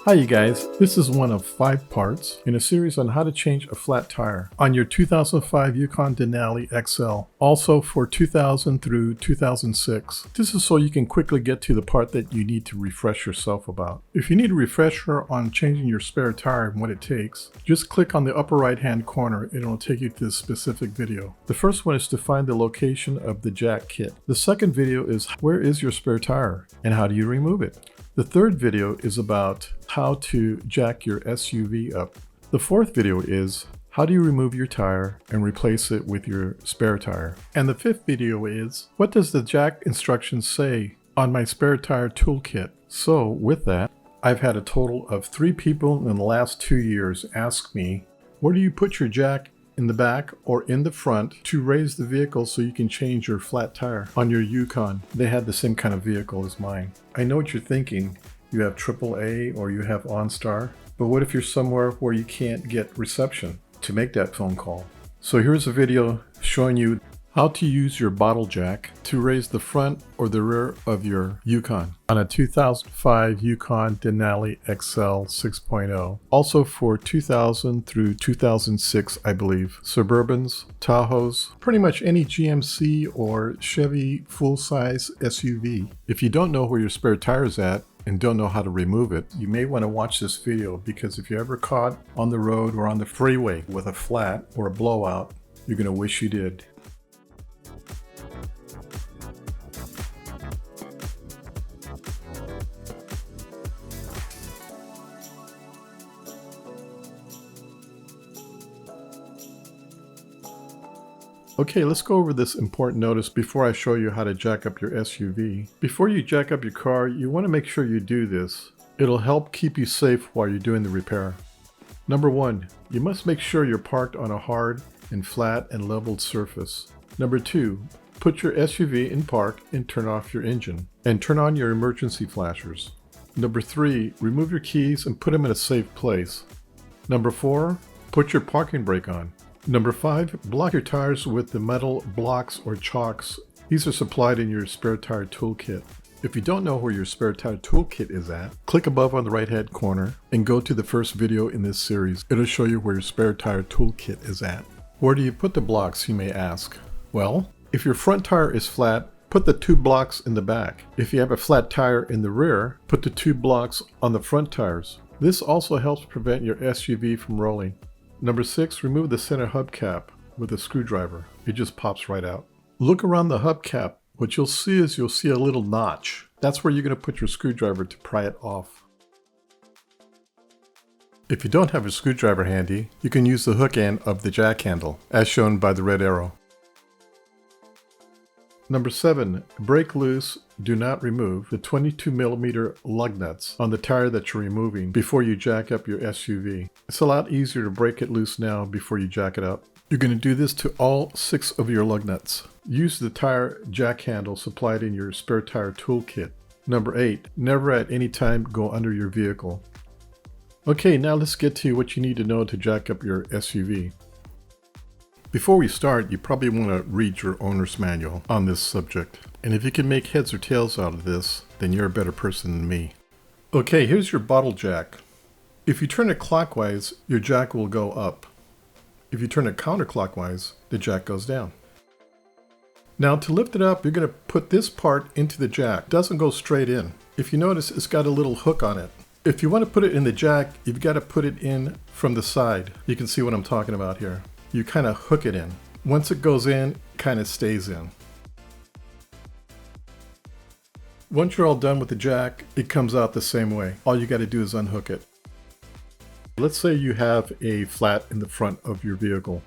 Hi you guys, this is one of 5 parts in a series on how to change a flat tire on your 2005 Yukon Denali XL, also for 2000 through 2006. This is so you can quickly get to the part that you need to refresh yourself about. If you need a refresher on changing your spare tire and what it takes, just click on the upper right hand corner and it will take you to this specific video. The first one is to find the location of the jack kit. The second video is where is your spare tire and how do you remove it. The third video is about how to jack your SUV up. The fourth video is how do you remove your tire and replace it with your spare tire. And the fifth video is what does the jack instructions say on my spare tire toolkit. So with that, I've had a total of 3 people in the last 2 years ask me, where do you put your jack in the back or in the front to raise the vehicle so you can change your flat tire on your Yukon? They had the same kind of vehicle as mine. I know what you're thinking. You have AAA or you have OnStar, but what if you're somewhere where you can't get reception to make that phone call? So here's a video showing you how to use your bottle jack to raise the front or the rear of your Yukon on a 2005 Yukon Denali XL 6.0. Also for 2000 through 2006, I believe. Suburbans, Tahoes, pretty much any GMC or Chevy full-size SUV. If you don't know where your spare tire is at and don't know how to remove it, you may want to watch this video, because if you're ever caught on the road or on the freeway with a flat or a blowout, you're going to wish you did. Okay, let's go over this important notice before I show you how to jack up your SUV. Before you jack up your car, you want to make sure you do this. It'll help keep you safe while you're doing the repair. Number 1, you must make sure you're parked on a hard and flat and leveled surface. Number 2, put your SUV in park and turn off your engine. And turn on your emergency flashers. Number 3, remove your keys and put them in a safe place. Number 4, put your parking brake on. Number 5, block your tires with the metal blocks or chocks. These are supplied in your spare tire toolkit. If you don't know where your spare tire toolkit is at, click above on the right hand corner and go to the first video in this series. It'll show you where your spare tire toolkit is at. Where do you put the blocks, you may ask? Well, if your front tire is flat, put the 2 blocks in the back. If you have a flat tire in the rear, put the 2 blocks on the front tires. This also helps prevent your SUV from rolling. Number 6, remove the center hubcap with a screwdriver. It just pops right out. Look around the hubcap. What you'll see is a little notch. That's where you're going to put your screwdriver to pry it off. If you don't have a screwdriver handy, you can use the hook end of the jack handle, as shown by the red arrow. Number 7, break loose, do not remove the 22mm lug nuts on the tire that you're removing before you jack up your SUV. It's a lot easier to break it loose now before you jack it up. You're going to do this to all 6 of your lug nuts. Use the tire jack handle supplied in your spare tire toolkit. Number 8, never at any time go under your vehicle. Okay, now let's get to what you need to know to jack up your SUV. Before we start, you probably want to read your owner's manual on this subject. And if you can make heads or tails out of this, then you're a better person than me. Okay, here's your bottle jack. If you turn it clockwise, your jack will go up. If you turn it counterclockwise, the jack goes down. Now to lift it up, you're going to put this part into the jack. It doesn't go straight in. If you notice, it's got a little hook on it. If you want to put it in the jack, you've got to put it in from the side. You can see what I'm talking about here. You kind of hook it in. Once it goes in, it kind of stays in. Once you're all done with the jack, it comes out the same way. All you got to do is unhook it. Let's say you have a flat in the front of your vehicle.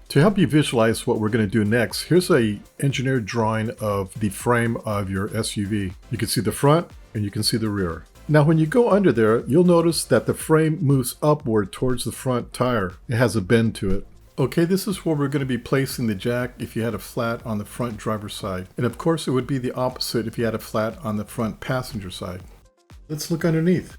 To help you visualize what we're going to do next, here's an engineered drawing of the frame of your SUV. You can see the front and you can see the rear. Now when you go under there, you'll notice that the frame moves upward towards the front tire. It has a bend to it. Okay, this is where we're going to be placing the jack if you had a flat on the front driver's side. And of course it would be the opposite if you had a flat on the front passenger side. Let's look underneath.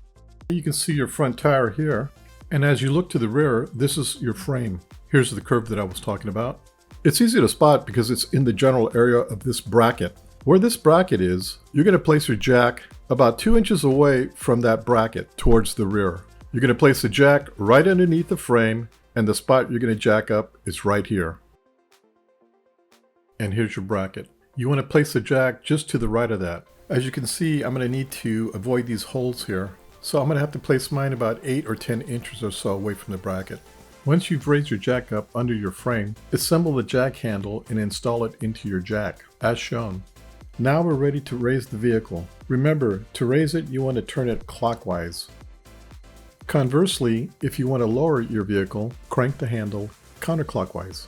You can see your front tire here. And as you look to the rear, this is your frame. Here's the curve that I was talking about. It's easy to spot because it's in the general area of this bracket. Where this bracket is, you're going to place your jack about 2 inches away from that bracket towards the rear. You're going to place the jack right underneath the frame, and the spot you're going to jack up is right here. And here's your bracket. You want to place the jack just to the right of that. As you can see, I'm going to need to avoid these holes here. So I'm going to have to place mine about 8 or 10 inches or so away from the bracket. Once you've raised your jack up under your frame, assemble the jack handle and install it into your jack, as shown. Now we're ready to raise the vehicle. Remember, to raise it, you want to turn it clockwise. Conversely, if you want to lower your vehicle, crank the handle counterclockwise.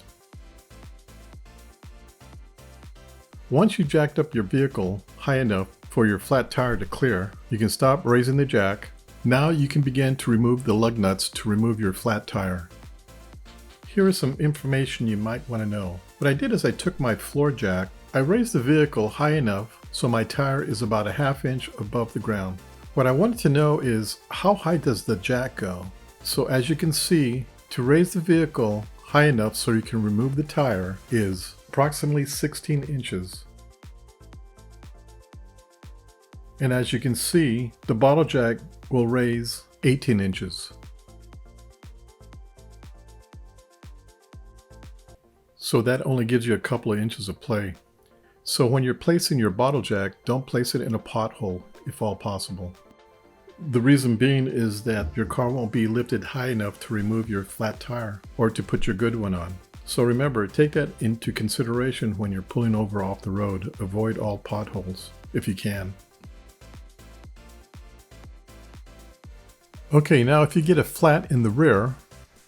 Once you've jacked up your vehicle high enough for your flat tire to clear, you can stop raising the jack. Now you can begin to remove the lug nuts to remove your flat tire. Here is some information you might want to know. What I did is I took my floor jack, I raised the vehicle high enough so my tire is about a ½ inch above the ground. What I wanted to know is how high does the jack go? So as you can see, to raise the vehicle high enough so you can remove the tire is approximately 16 inches. And as you can see, the bottle jack will raise 18 inches. So that only gives you a couple of inches of play. So when you're placing your bottle jack, don't place it in a pothole if all possible. The reason being is that your car won't be lifted high enough to remove your flat tire or to put your good one on. So remember, take that into consideration when you're pulling over off the road. Avoid all potholes if you can. Okay, now if you get a flat in the rear,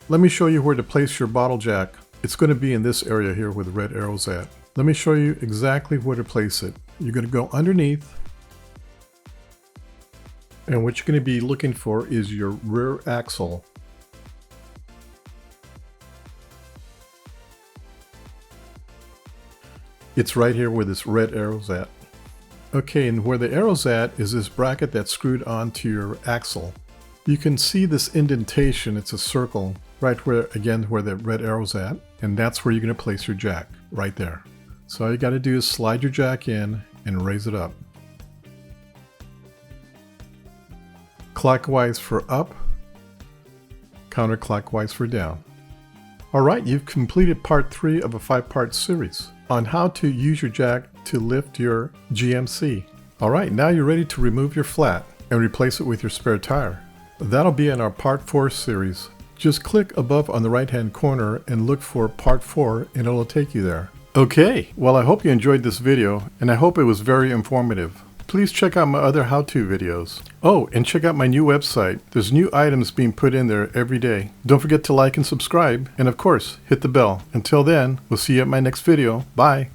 let me show you where to place your bottle jack. It's going to be in this area here where the red arrow's at. Let me show you exactly where to place it. You're going to go underneath, and what you're going to be looking for is your rear axle. It's right here where this red arrow's at. Okay, and where the arrow's at is this bracket that's screwed onto your axle. You can see this indentation, it's a circle, right where, again, where the red arrow's at, and that's where you're going to place your jack, right there. So all you got to do is slide your jack in and raise it up. Clockwise for up, counterclockwise for down. Alright, you've completed part 3 of a 5-part series on how to use your jack to lift your GMC. Alright, now you're ready to remove your flat and replace it with your spare tire. That'll be in our part 4 series. Just click above on the right hand corner and look for part 4 and it'll take you there. Okay, well I hope you enjoyed this video and I hope it was very informative. Please check out my other how-to videos. Oh, and check out my new website. There's new items being put in there every day. Don't forget to like and subscribe, and of course, hit the bell. Until then, we'll see you at my next video. Bye!